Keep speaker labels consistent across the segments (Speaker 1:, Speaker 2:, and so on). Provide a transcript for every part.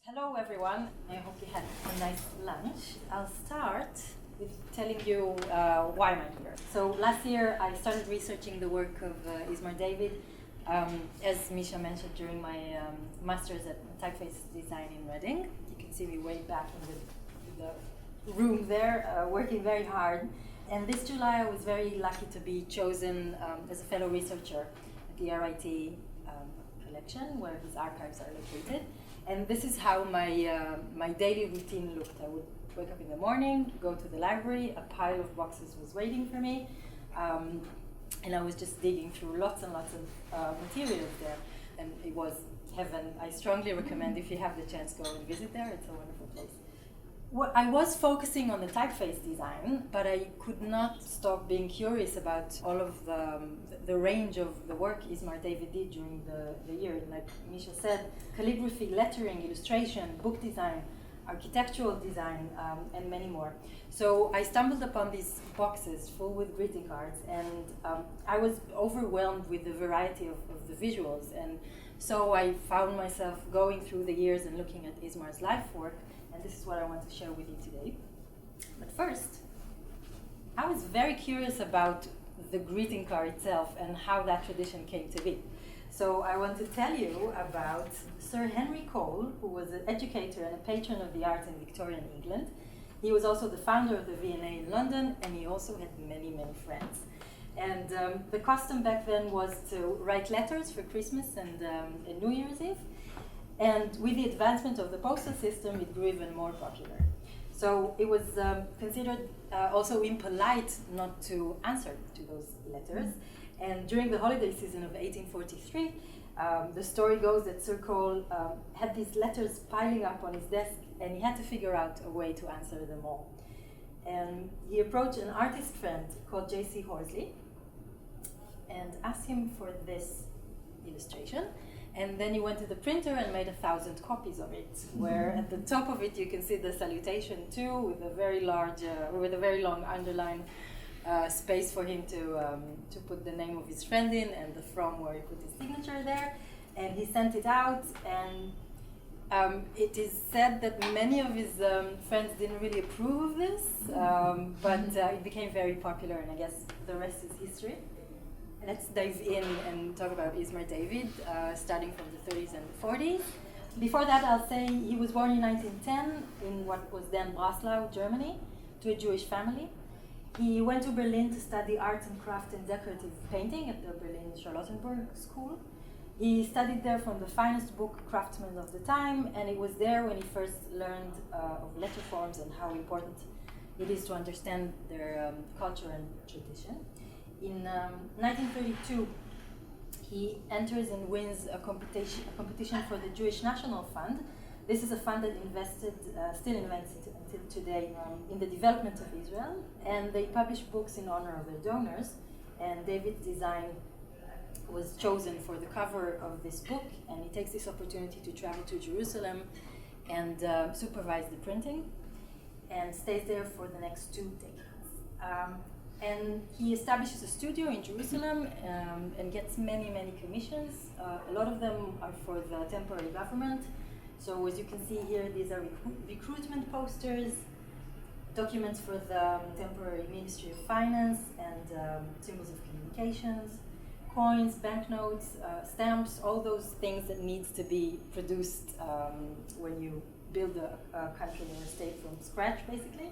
Speaker 1: Hello everyone, I hope you had a nice lunch. I'll start with telling you why I'm here. So last year I started researching the work of Ismar David, as Misha mentioned during my master's at Typophiles design in Reading. You can see me way back in the room there, working very hard. And this July I was very lucky to be chosen as a fellow researcher at the RIT collection where his archives are located. And this is how my daily routine looked. I would wake up in the morning, go to the library, a pile of boxes was waiting for me, and I was just digging through lots and lots of materials there. And it was heaven. I strongly recommend, if you have the chance, go and visit there. It's a wonderful place. I was focusing on the typeface design, but I could not stop being curious about all of the range of the work Ismar David did during the year. Like Misha said, calligraphy, lettering, illustration, book design, architectural design, and many more. So I stumbled upon these boxes full with greeting cards, and I was overwhelmed with the variety of the visuals. And so I found myself going through the years and looking at Ismar's life work. And this is what I want to share with you today. But first, I was very curious about the greeting card itself and how that tradition came to be. So I want to tell you about Sir Henry Cole, who was an educator and a patron of the arts in Victorian England. He was also the founder of the V&A in London, and he also had many, many friends. And the custom back then was to write letters for Christmas and New Year's Eve. And with the advancement of the postal system, it grew even more popular. So it was considered also impolite not to answer to those letters. And during the holiday season of 1843, the story goes that Sir Cole had these letters piling up on his desk, and he had to figure out a way to answer them all. And he approached an artist friend called J.C. Horsley and asked him for this illustration. And then he went to the printer and made 1,000 copies of it, where at the top of it you can see the salutation too, with a very large, with a very long underline space for him to put the name of his friend in, and the from where he put his signature there. And he sent it out, and it is said that many of his friends didn't really approve of this, but it became very popular, and I guess the rest is history. Let's dive in and talk about Ismar David, starting from the 30s and the 40s. Before that, I'll say he was born in 1910 in what was then Breslau, Germany, to a Jewish family. He went to Berlin to study art and craft and decorative painting at the Berlin Charlottenburg School. He studied there from the finest book craftsmen of the time, and it was there when he first learned of letter forms and how important it is to understand their culture and tradition. In 1932, he enters and wins a competition for the Jewish National Fund. This is a fund that still invested until today in the development of Israel, and they publish books in honor of their donors. And David's design was chosen for the cover of this book, and he takes this opportunity to travel to Jerusalem and supervise the printing, and stays there for the next 2 decades. And he establishes a studio in Jerusalem and gets many, many commissions. A lot of them are for the temporary government. So as you can see here, these are recruitment posters, documents for the temporary Ministry of Finance, and symbols of communications, coins, banknotes, stamps, all those things that needs to be produced when you build a country or a state from scratch, basically.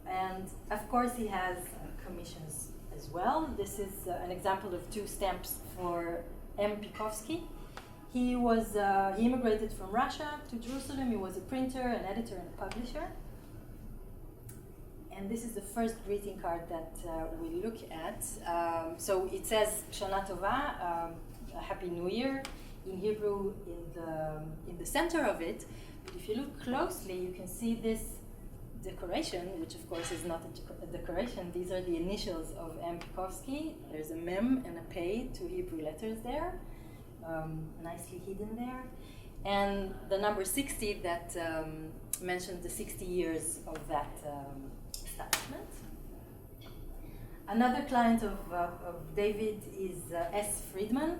Speaker 1: And of course he has commissions as well. This is an example of 2 stamps for M. Pikovsky. He immigrated from Russia to Jerusalem. He was a printer, an editor, and a publisher. And this is the first greeting card that we look at. So it says Shana Tova, a Happy New Year, in Hebrew in the center of it. But if you look closely, you can see this decoration, which of course is not a decoration. These are the initials of M. Pikovsky. There's a mem and a pei, 2 Hebrew letters there, nicely hidden there. And the number 60 that mentioned the 60 years of that establishment. Another client of David is S. Friedman.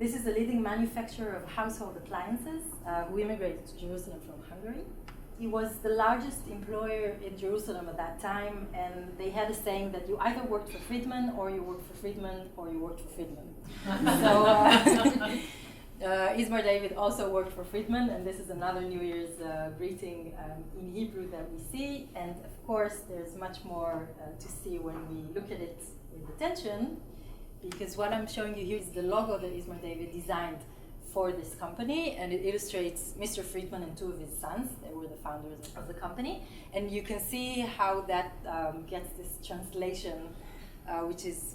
Speaker 1: This is a leading manufacturer of household appliances who immigrated to Jerusalem from Hungary. He was the largest employer in Jerusalem at that time, and they had a saying that you either worked for Friedman, or you worked for Friedman, or you worked for Friedman. So Ismar David also worked for Friedman, and this is another New Year's greeting in Hebrew that we see. And of course, there's much more to see when we look at it with attention, because what I'm showing you here is the logo that Ismar David designed for this company, and it illustrates Mr. Friedman and two of his sons. They were the founders of the company, and you can see how that gets this translation, which is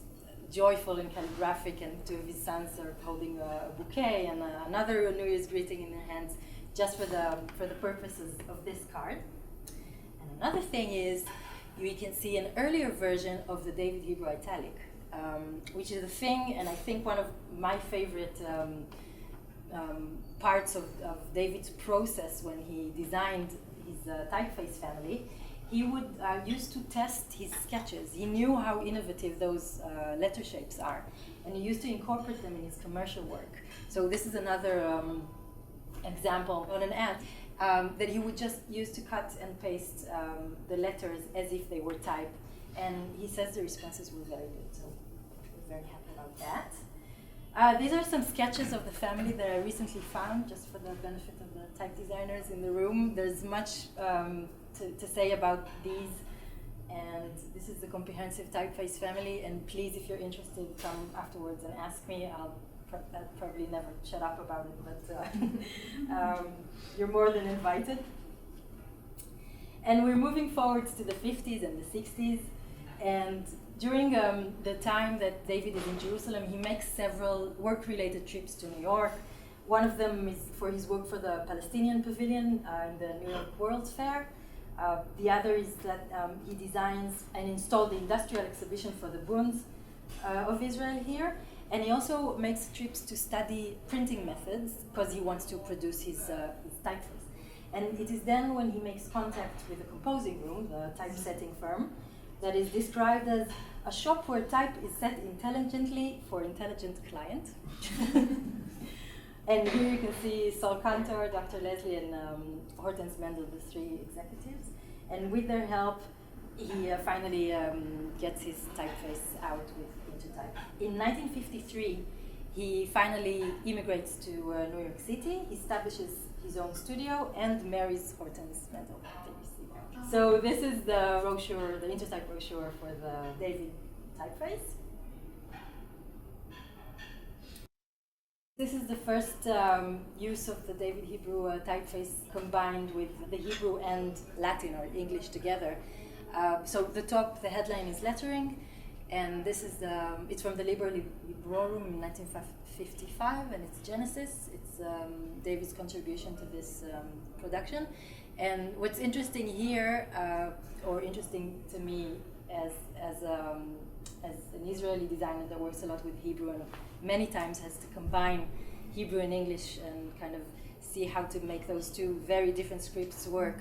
Speaker 1: joyful and calligraphic, and two of his sons are holding a bouquet and another New Year's greeting in their hands, just for the purposes of this card. And another thing is, we can see an earlier version of the David Hebrew italic, which is a thing, and I think one of my favorite parts of David's process when he designed his typeface family. He would used to test his sketches. He knew how innovative those letter shapes are, and he used to incorporate them in his commercial work. So this is another example on an ad that he would just use to cut and paste the letters as if they were type, and he says the responses were very good, so we're very happy about that. These are some sketches of the family that I recently found, just for the benefit of the type designers in the room. There's much to say about these, and this is the comprehensive typeface family, and please, if you're interested, come afterwards and ask me. I'll probably never shut up about it, but you're more than invited. And we're moving forward to the 50s and the 60s, and during the time that David is in Jerusalem, he makes several work-related trips to New York. One of them is for his work for the Palestinian Pavilion in the New York World's Fair. The other is that he designs and installed the industrial exhibition for the Bunds of Israel here. And he also makes trips to study printing methods because he wants to produce his typeface. And it is then when he makes contact with the composing room, the typesetting firm, that is described as a shop where type is set intelligently for intelligent client. And here you can see Sol Cantor, Dr. Leslie, and Hortense Mendel, the three executives. And with their help, he finally gets his typeface out with Intertype. In 1953, he finally immigrates to New York City. He establishes his own studio and marries Hortense Mendel. So this is the brochure, the Intertype brochure for the David typeface. This is the first use of the David Hebrew typeface combined with the Hebrew and Latin or English together. So the top, the headline is lettering, and this is it's from the Librorum in 1955, and it's Genesis. It's David's contribution to this production. And what's interesting here, or interesting to me as an Israeli designer that works a lot with Hebrew and many times has to combine Hebrew and English and kind of see how to make those two very different scripts work.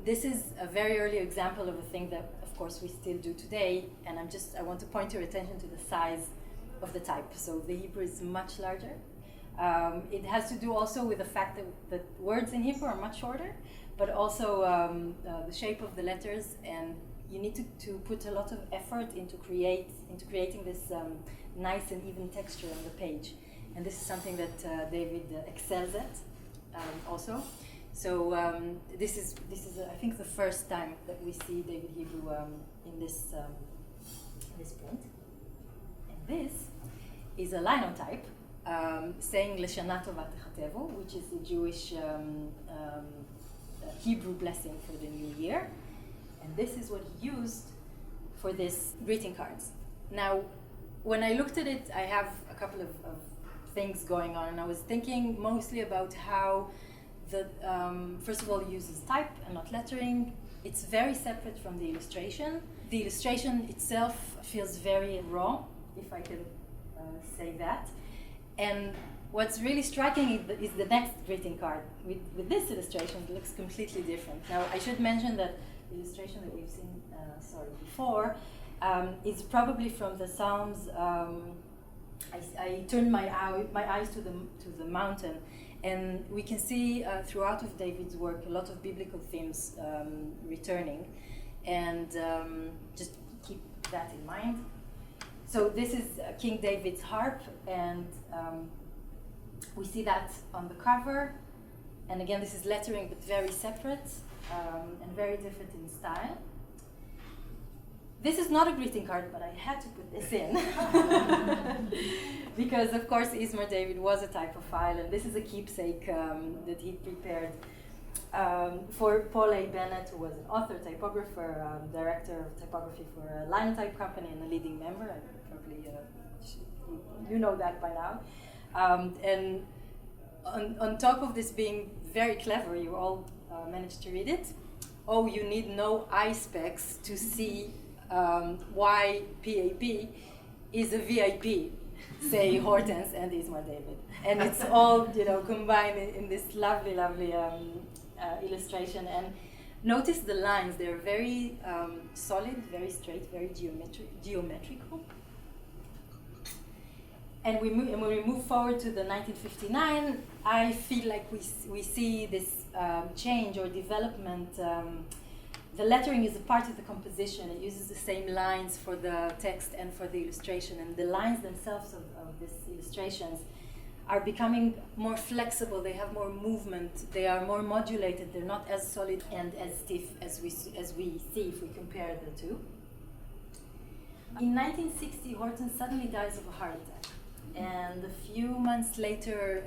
Speaker 1: This is a very early example of a thing that, of course, we still do today, and I want to point your attention to the size of the type. So the Hebrew is much larger. It has to do also with the fact that words in Hebrew are much shorter, but also the shape of the letters, and you need to put a lot of effort into creating this nice and even texture on the page. And this is something that David excels at also. So this is I think the first time that we see David Hebrew in this print. And this is a linotype saying L'Shana Tova Techatevu, which is the Jewish Hebrew blessing for the new year. And this is what he used for this greeting cards. Now, when I looked at it, I have a couple of things going on, and I was thinking mostly about how first of all, he uses type and not lettering. It's very separate from the illustration. The illustration itself feels very raw, if I can say that. And what's really striking is the next greeting card. With this illustration, it looks completely different. Now, I should mention that the illustration that we've seen before is probably from the Psalms I turned my eyes to the mountain, and we can see throughout of David's work a lot of biblical themes returning, and just keep that in mind. So this is King David's harp, and we see that on the cover. And again, this is lettering, but very separate and very different in style. This is not a greeting card, but I had to put this in. Because, of course, Ismar David was a typophile, and this is a keepsake that he prepared for Paul A. Bennett, who was an author, typographer, director of typography for a Linotype company, and a leading member. I probably, you know that by now. And on top of this being very clever, you all managed to read it. Oh, you need no eye specs to see why PAP is a VIP, say Hortense and Ismar David. And it's all, combined in this lovely illustration. And notice the lines, they're very solid, very straight, very geometrical. And when we move forward to the 1959, I feel like we see this change or development. The lettering is a part of the composition. It uses the same lines for the text and for the illustration. And the lines themselves of these illustrations are becoming more flexible. They have more movement. They are more modulated. They're not as solid and as stiff as we see if we compare the two. In 1960, Hortense suddenly dies of a heart attack. And a few months later,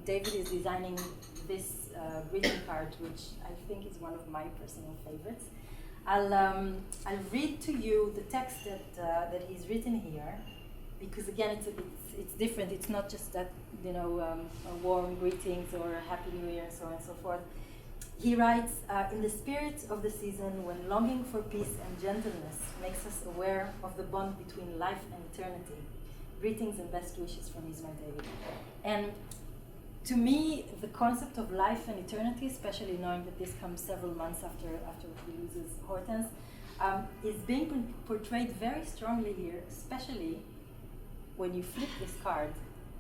Speaker 1: David is designing this greeting card, which I think is one of my personal favorites. I'll read to you the text that he's written here, because again, it's different. It's not just that warm greetings or Happy New Year and so on and so forth. He writes, in the spirit of the season, when longing for peace and gentleness makes us aware of the bond between life and eternity. Greetings and best wishes from Ismar David. And to me, the concept of life and eternity, especially knowing that this comes several months after he loses Hortense, is being portrayed very strongly here, especially when you flip this card.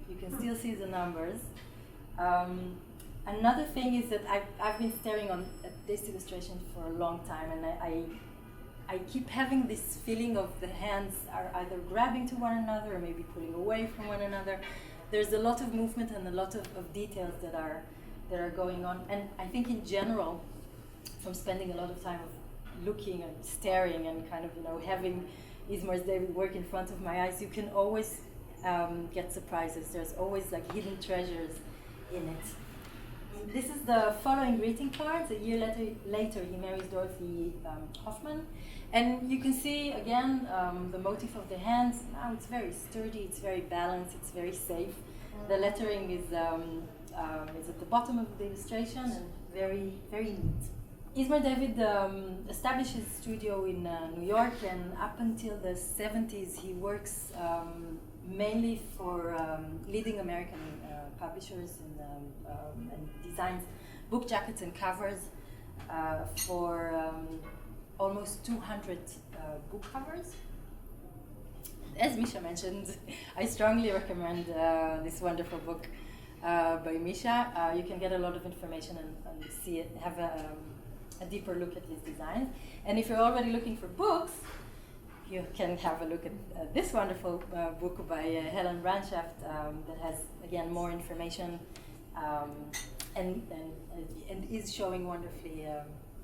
Speaker 1: You can still see the numbers. Another thing is that I've been staring at this illustration for a long time, and I keep having this feeling of the hands are either grabbing to one another or maybe pulling away from one another. There's a lot of movement and a lot of details that are going on. And I think in general, from spending a lot of time of looking and staring and kind of having Ismar David work in front of my eyes, you can always get surprises. There's always like hidden treasures in it. This is the following greeting cards. A year later he marries Dorothy Hoffman. And you can see, again, the motif of the hands. Now it's very sturdy, it's very balanced, it's very safe. The lettering is at the bottom of the illustration and very, very neat. Ismar David established his studio in New York, and up until the 70s he works mainly for leading American publishers and designs book jackets and covers for almost 200 book covers. As Misha mentioned, I strongly recommend this wonderful book by Misha. You can get a lot of information and see it, have a deeper look at his designs. And if you're already looking for books, you can have a look at this wonderful book by Helen Brandschaft that has, again, more information and is showing wonderfully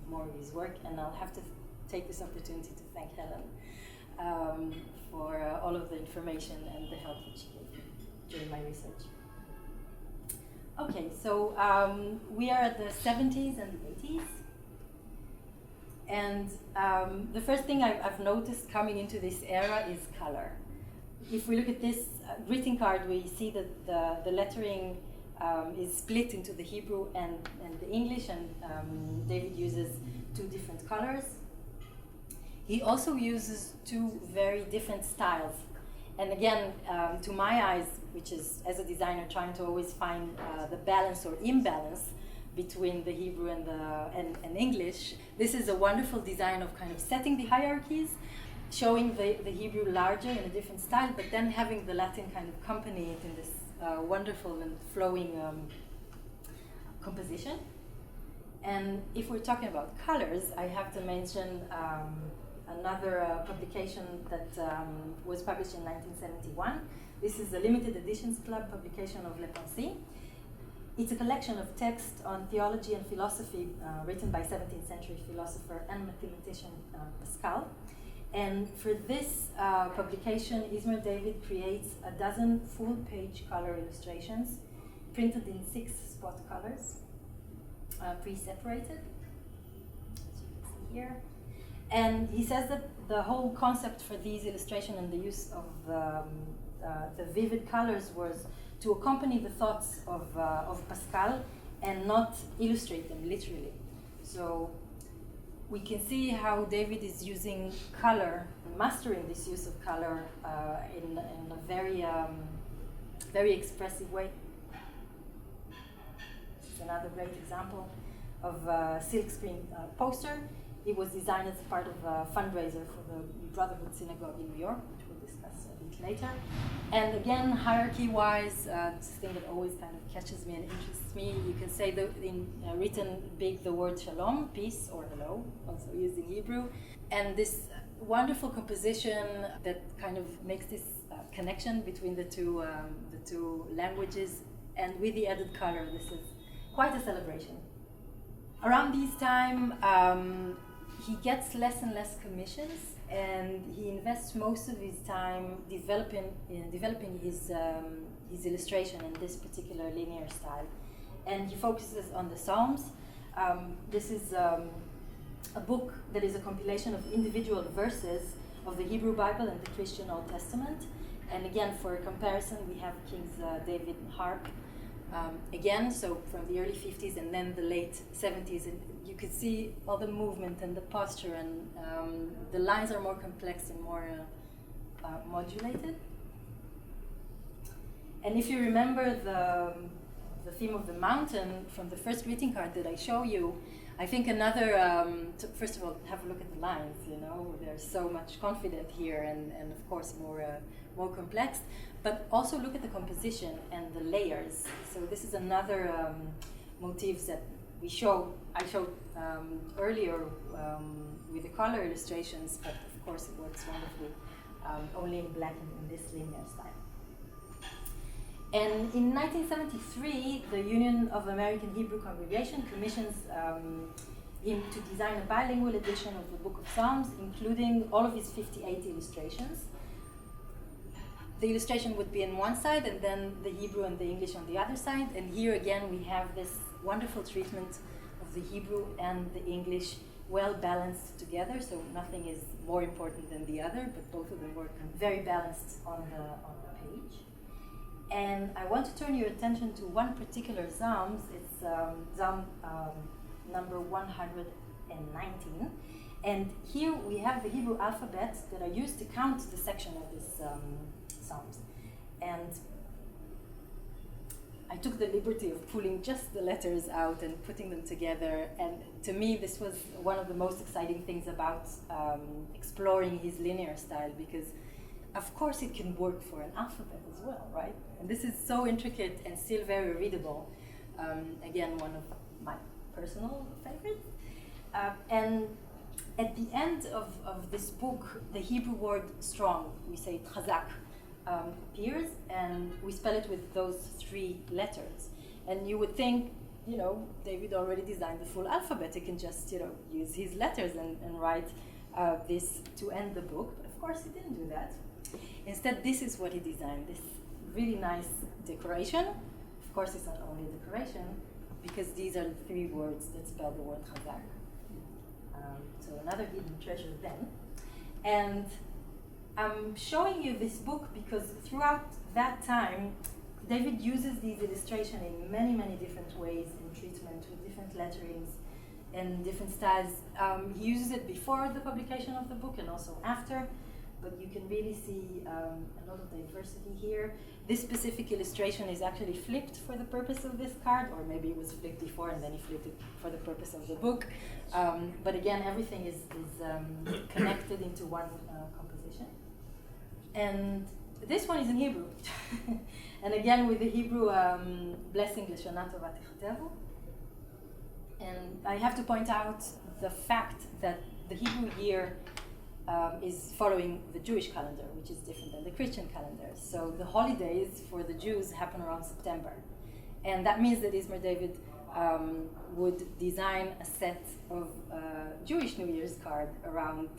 Speaker 1: more of his work. And I'll have to take this opportunity to thank Helen for all of the information and the help that she gave me during my research. Okay, so we are at the 70s and the 80s. And the first thing I've noticed coming into this era is color. If we look at this greeting card, we see that the lettering is split into the Hebrew and the English, and David uses two different colors. He also uses two very different styles. And again, to my eyes, which is, as a designer, trying to always find the balance or imbalance between the Hebrew and English, this is a wonderful design of kind of setting the hierarchies showing the Hebrew larger in a different style, but then having the Latin kind of accompany it in this wonderful and flowing composition. And if we're talking about colors, I have to mention another publication that was published in 1971. This is a limited editions club publication of Le Pensée. It's a collection of texts on theology and philosophy written by 17th century philosopher and mathematician Pascal. And for this publication, Ismar David creates a dozen full-page color illustrations printed in 6 spot colors, pre-separated, as you can see here. And he says that the whole concept for these illustrations and the use of the vivid colors was to accompany the thoughts of Pascal and not illustrate them literally. So we can see how David is using color, mastering this use of color in a very, very expressive way. This is another great example of a silkscreen poster. It was designed as part of a fundraiser for the Brotherhood Synagogue in New York, which we'll discuss a bit later. And again, hierarchy-wise, this thing that always kind of catches me and interests me, you can say written big the word shalom, peace or hello, also used in Hebrew. And this wonderful composition that kind of makes this connection between the two languages, and with the added color, this is quite a celebration. Around this time, he gets less and less commissions, and he invests most of his time developing his illustration in this particular linear style. And he focuses on the Psalms. This is a book that is a compilation of individual verses of the Hebrew Bible and the Christian Old Testament. And again, for comparison, we have King David harp. Again, so from the early 50s and then the late 70s, and you could see all the movement and the posture, and the lines are more complex and more modulated. And if you remember the theme of the mountain from the first greeting card that I show you, I think another, first of all, have a look at the lines, there's so much confident here, and of course more complex, but also look at the composition and the layers. So this is another motif that I showed earlier with the color illustrations, but of course it works wonderfully only in black in this linear style. And in 1973, the Union of American Hebrew Congregation commissions him to design a bilingual edition of the Book of Psalms, including all of his 58 illustrations. The illustration would be on one side, and then the Hebrew and the English on the other side. And here again, we have this wonderful treatment of the Hebrew and the English well balanced together. So nothing is more important than the other, but both of them work very balanced on the page. And I want to turn your attention to one particular Psalms. It's Psalm number 119. And here we have the Hebrew alphabet that are used to count the section of this Psalms. And I took the liberty of pulling just the letters out and putting them together. And to me, this was one of the most exciting things about exploring his linear style, because of course it can work for an alphabet as well, right? And this is so intricate and still very readable. Again, one of my personal favorites. And at the end of this book, the Hebrew word strong, we say chazak, appears, and we spell it with those 3 letters. And you would think, David already designed the full alphabet. He can just, use his letters and write this to end the book. But of course, he didn't do that. Instead, this is what he designed, this really nice decoration. Of course, it's not only a decoration, because these are the 3 words that spell the word chazak. So another hidden treasure then. And I'm showing you this book because throughout that time, David uses these illustrations in many, many different ways in treatment, with different letterings and different styles. He uses it before the publication of the book and also after. but you can really see a lot of diversity here. This specific illustration is actually flipped for the purpose of this card, or maybe it was flipped before and then he flipped it for the purpose of the book. But again, everything is connected into one composition. And this one is in Hebrew. And again, with the Hebrew blessing, Leshana Tova Tichtavu. And I have to point out the fact that the Hebrew year is following the Jewish calendar, which is different than the Christian calendar. So the holidays for the Jews happen around September. And that means that Ismar David would design a set of Jewish New Year's card around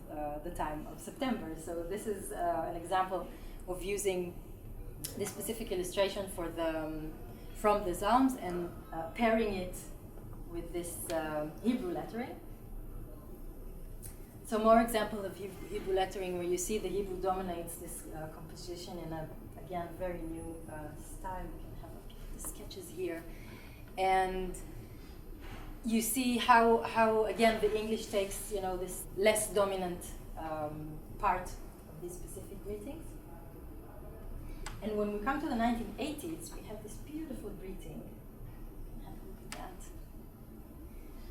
Speaker 1: the time of September. So this is an example of using this specific illustration for from the Psalms and pairing it with this Hebrew lettering. So more example of Hebrew lettering where you see the Hebrew dominates this composition in a, again, very new style. You can have the sketches here. And you see how again, the English takes, this less dominant part of these specific greetings. And when we come to the 1980s, we have this beautiful greeting. Have a look at that.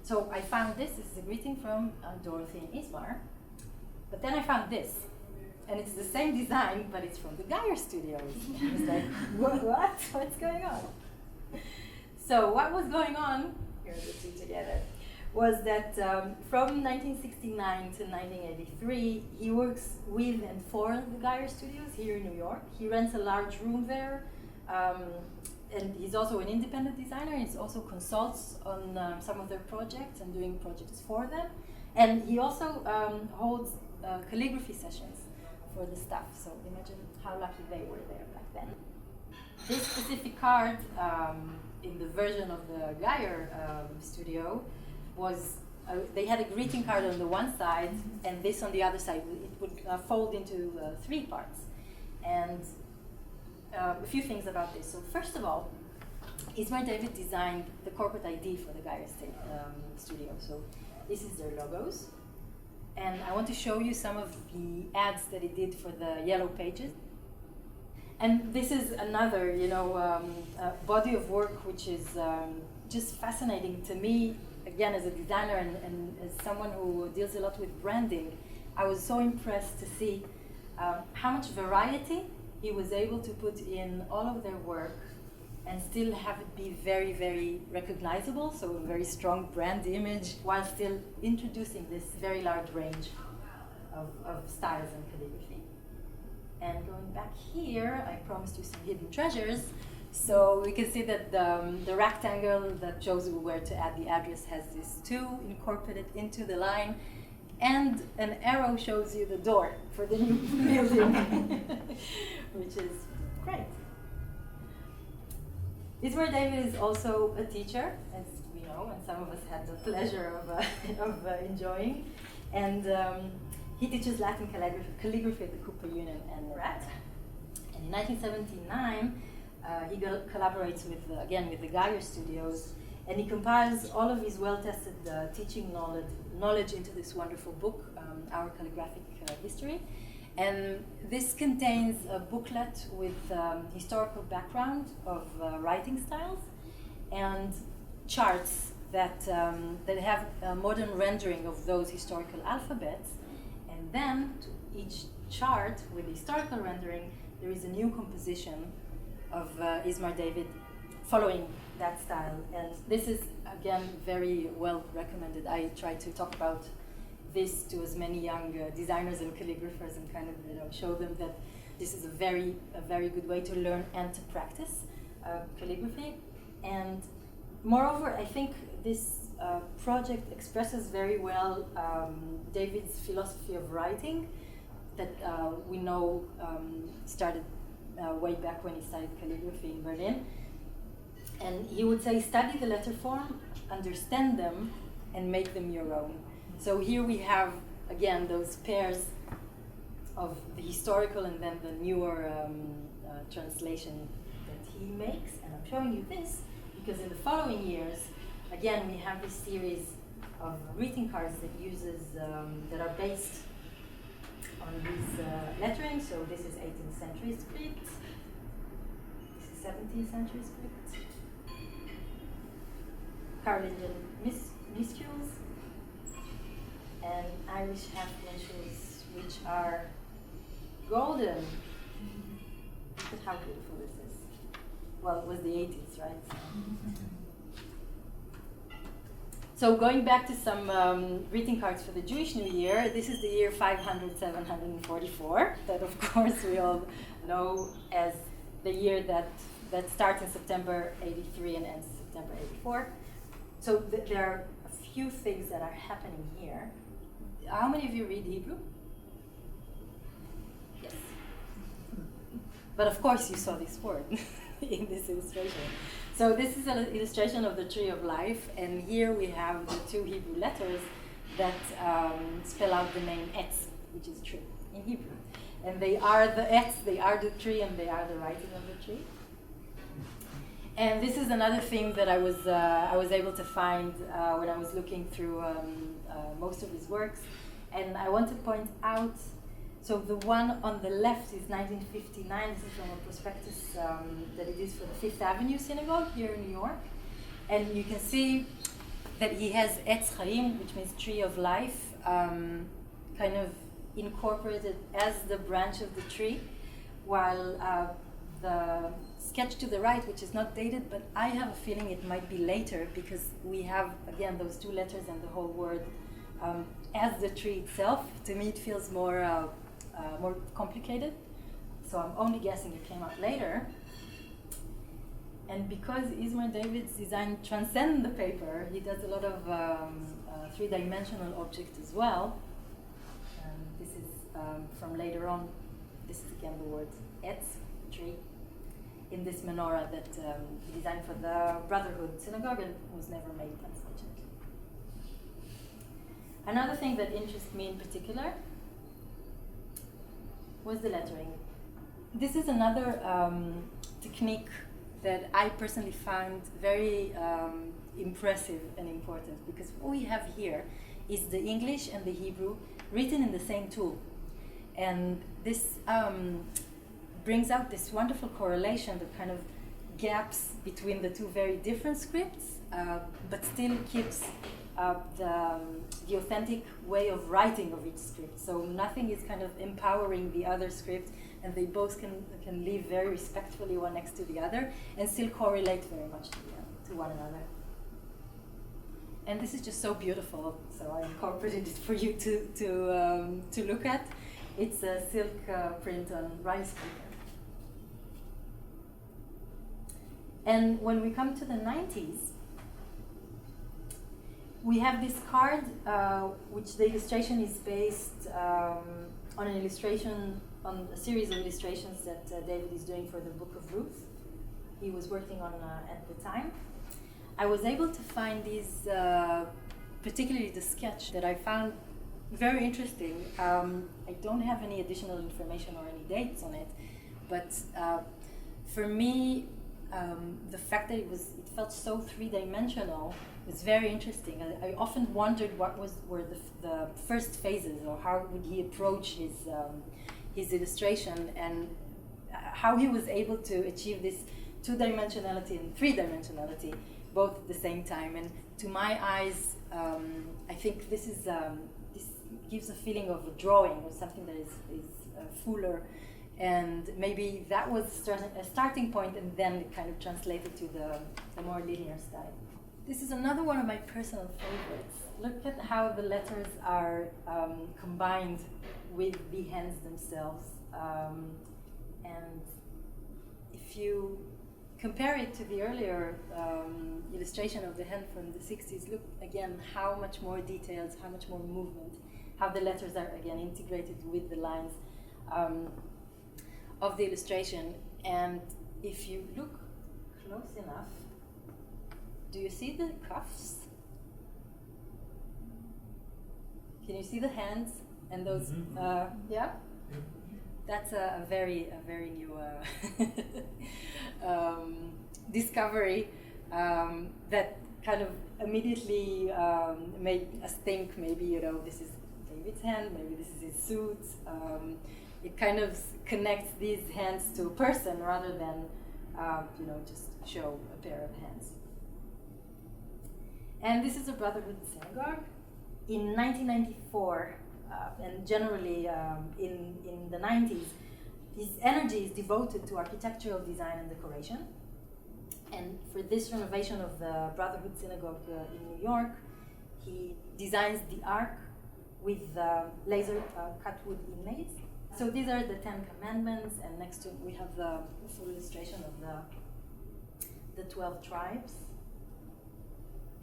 Speaker 1: So I found this is a greeting from Dorothy and Ismar. But then I found this. And it's the same design, but it's from the Geyer Studios. I was like, what? What's going on? So what was going on, here are the two together, was that from 1969 to 1983, he works with and for the Geyer Studios here in New York. He rents a large room there, and he's also an independent designer. He also consults on some of their projects and doing projects for them. And he also holds calligraphy sessions for the staff. So imagine how lucky they were there back then. This specific card, in the version of the Geyer studio, was they had a greeting card on the one side and this on the other side. It would fold into 3 parts. And a few things about this. So first of all, Ismar David designed the corporate ID for the Geyer studio. So this is their logos. And I want to show you some of the ads that he did for the yellow pages. And this is another, body of work which is just fascinating to me, again, as a designer and as someone who deals a lot with branding. I was so impressed to see how much variety he was able to put in all of their work and still have it be very, very recognizable, so a very strong brand image, while still introducing this very large range of styles and calligraphy. And going back here, I promised you some hidden treasures. So we can see that the rectangle that shows you where to add the address has this 2 incorporated into the line, and an arrow shows you the door for the new building, which is great. Ismar David is also a teacher, as we know, and some of us had the pleasure of enjoying. And he teaches Latin calligraphy at the Cooper Union and RAT. And in 1979, he collaborates with the Geyer Studios, and he compiles all of his well-tested teaching knowledge into this wonderful book, Our Calligraphic History. And this contains a booklet with historical background of writing styles and charts that have a modern rendering of those historical alphabets. And then to each chart with historical rendering, there is a new composition of Ismar David following that style. And this is, again, very well recommended. I try to talk about this to as many young designers and calligraphers and kind of show them that this is a very good way to learn and to practice calligraphy. And moreover, I think this project expresses very well David's philosophy of writing that we know started way back when he studied calligraphy in Berlin. And he would say, study the letter form, understand them, and make them your own. So here we have, again, those pairs of the historical and then the newer translation that he makes. And I'm showing you this because in the following years, again, we have this series of greeting cards that uses that are based on his lettering. So this is 18th century script. This is 17th century script. Carolingian minuscules and Irish half-initials, which are golden. Look at how beautiful this is. Well, it was the 80s, right? So going back to some greeting cards for the Jewish New Year, this is the year 500, 744, that of course we all know as the year that starts in September 83 and ends September 84. So there are a few things that are happening here. How many of you read Hebrew? Yes. But of course you saw this word in this illustration. So this is an illustration of the tree of life, and here we have the two Hebrew letters that spell out the name Etz, which is tree in Hebrew. And they are the Etz, they are the tree, and they are the writing of the tree. And this is another thing that I was able to find when I was looking through most of his works. And I want to point out, so the one on the left is 1959. This is from a prospectus that it is for the Fifth Avenue Synagogue here in New York. And you can see that he has Etz Chaim, which means tree of life, kind of incorporated as the branch of the tree, while the sketch to the right, which is not dated, but I have a feeling it might be later because we have, again, those two letters and the whole word as the tree itself. To me, it feels more complicated. So I'm only guessing it came out later. And because Ismar David's design transcends the paper, he does a lot of three-dimensional objects as well. This is from later on. This is again the word Etz, tree, in this menorah that he designed for the Brotherhood Synagogue and was never made, unfortunately. Another thing that interests me in particular was the lettering. This is another technique that I personally found very impressive and important, because what we have here is the English and the Hebrew written in the same tool. And this brings out this wonderful correlation, the kind of gaps between the two very different scripts, but still keeps the authentic way of writing of each script. So nothing is kind of empowering the other script, and they both can live very respectfully one next to the other and still correlate very much to one another. And this is just so beautiful, so I incorporated it for you to look at. It's a silk print on rice paper. And when we come to the 90s, we have this card, which the illustration is based on an illustration, on a series of illustrations that David is doing for the Book of Ruth. He was working on at the time. I was able to find these, particularly the sketch that I found very interesting. I don't have any additional information or any dates on it, but for me, the fact that it felt so three-dimensional was very interesting. I often wondered what were the first phases, or how would he approach his illustration, and how he was able to achieve this two-dimensionality and three-dimensionality both at the same time. And to my eyes, I think this gives a feeling of a drawing, or something that is fuller. And maybe that was a starting point, and then it kind of translated to the more linear style. This is another one of my personal favorites. Look at how the letters are combined with the hands themselves. And if you compare it to the earlier illustration of the hand from the 60s, look again how much more details, how much more movement, how the letters are again integrated with the lines of the illustration. And if you look close enough, do you see the cuffs? Can you see the hands and those? Yeah, that's a very new discovery that kind of immediately made us think maybe this is David's hand, maybe this is his suit. It kind of connects these hands to a person rather than, just show a pair of hands. And this is a Brotherhood synagogue. In 1994, and generally in the 90s, his energy is devoted to architectural design and decoration. And for this renovation of the Brotherhood Synagogue in New York, he designs the ark with laser cut wood inlays. So these are the 10 commandments, and next to it we have the full illustration of the 12 tribes.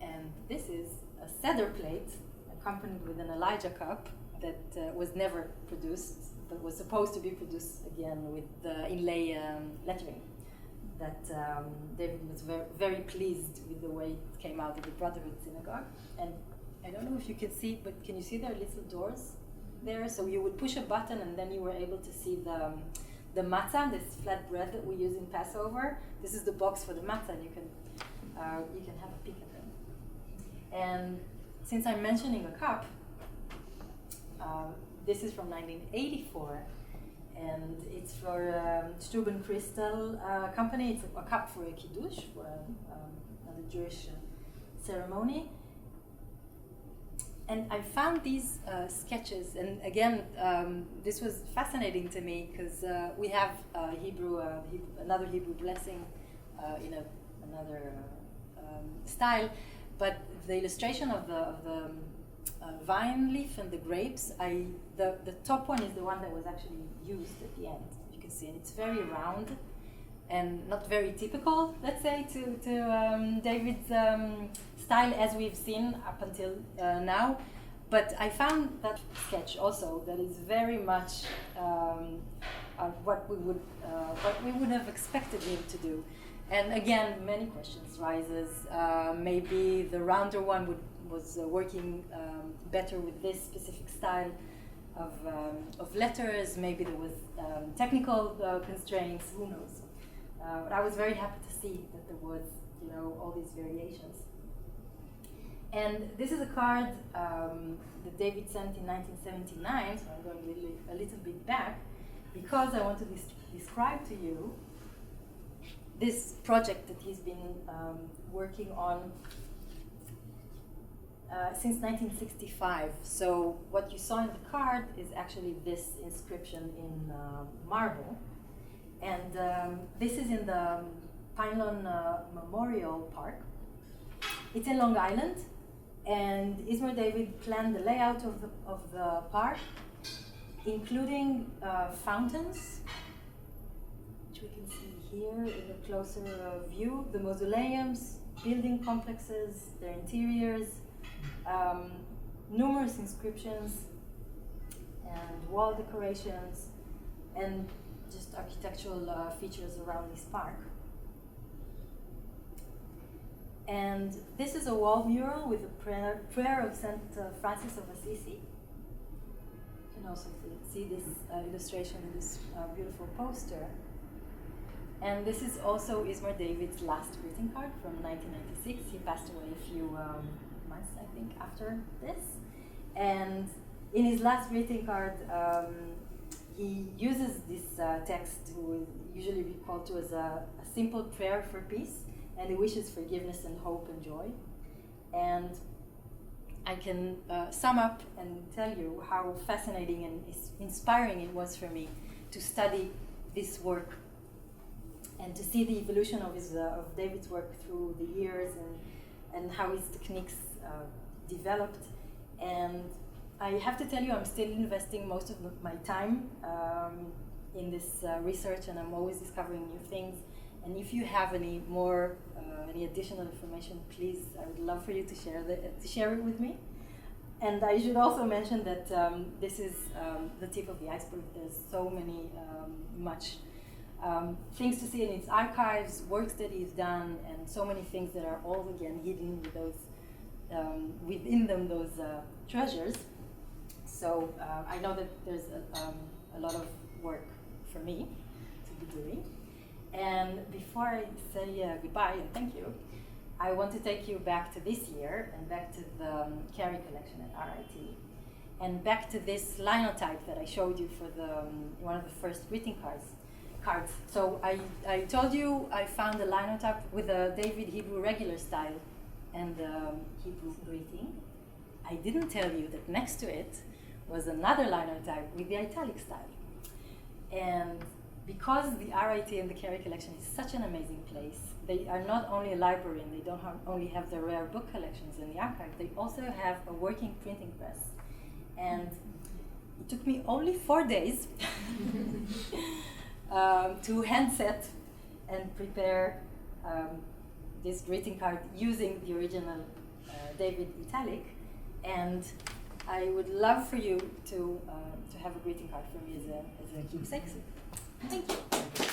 Speaker 1: And this is a cedar plate accompanied with an Elijah cup that was never produced, but was supposed to be produced again with the inlay lettering. That David was very pleased with the way it came out of the Brotherhood Synagogue. And I don't know if you can see, but can you see there are little doors there? So you would push a button and then you were able to see the matzah, this flat bread that we use in Passover. This is the box for the matzah, and you can have a peek at them. And since I'm mentioning a cup, this is from 1984, and it's for Stuben Crystal Company. It's a cup for a kiddush, for another Jewish ceremony. And I found these sketches, and again, this was fascinating to me because we have another Hebrew blessing in another style, but the illustration of the vine leaf and the grapes, the top one is the one that was actually used at the end. You can see, and it's very round and not very typical, let's say, to David's style as we've seen up until now. But I found that sketch also that is very much what we would have expected him to do. And again, many questions rises. Maybe the rounder one was working better with this specific style of letters. Maybe there was technical constraints. Who knows? But I was very happy to see that there was, all these variations. And this is a card that David sent in 1979. So I'm going a little bit back because I want to describe to you this project that he's been working on since 1965. So what you saw in the card is actually this inscription in marble. And this is in the Pinelawn Memorial Park. It's in Long Island, and Ismar David planned the layout of the park, including fountains, which we can see here in a closer view, the mausoleums, building complexes, their interiors, numerous inscriptions, and wall decorations, and just architectural features around this park. And this is a wall mural with a prayer of St. Francis of Assisi. You can also see this illustration in this beautiful poster. And this is also Ismar David's last greeting card from 1996. He passed away a few months, I think, after this. And in his last greeting card, he uses this text, who will usually be called to as a simple prayer for peace, and he wishes forgiveness and hope and joy. And I can sum up and tell you how fascinating and inspiring it was for me to study this work and to see the evolution of David's work through the years and how his techniques developed. And I have to tell you, I'm still investing most of my time in this research, and I'm always discovering new things. And if you have any additional information, please, I would love for you to share it with me. And I should also mention that this is the tip of the iceberg. There's so many things to see in its archives, works that he's done, and so many things that are all again hidden with those within them, those treasures. So I know that there's a lot of work for me to be doing. And before I say goodbye and thank you, I want to take you back to this year and back to the Carey collection at RIT. And back to this linotype that I showed you for the one of the first greeting cards. So I told you I found a linotype with a David Hebrew regular style and Hebrew greeting. I didn't tell you that next to it was another linotype with the italic style. And because the RIT and the Carey collection is such an amazing place, they are not only a library and they don't only have the rare book collections in the archive, they also have a working printing press. And it took me only 4 days to handset and prepare this greeting card using the original David italic. And I would love for you to have a greeting card for me as a keepsake. Thank you.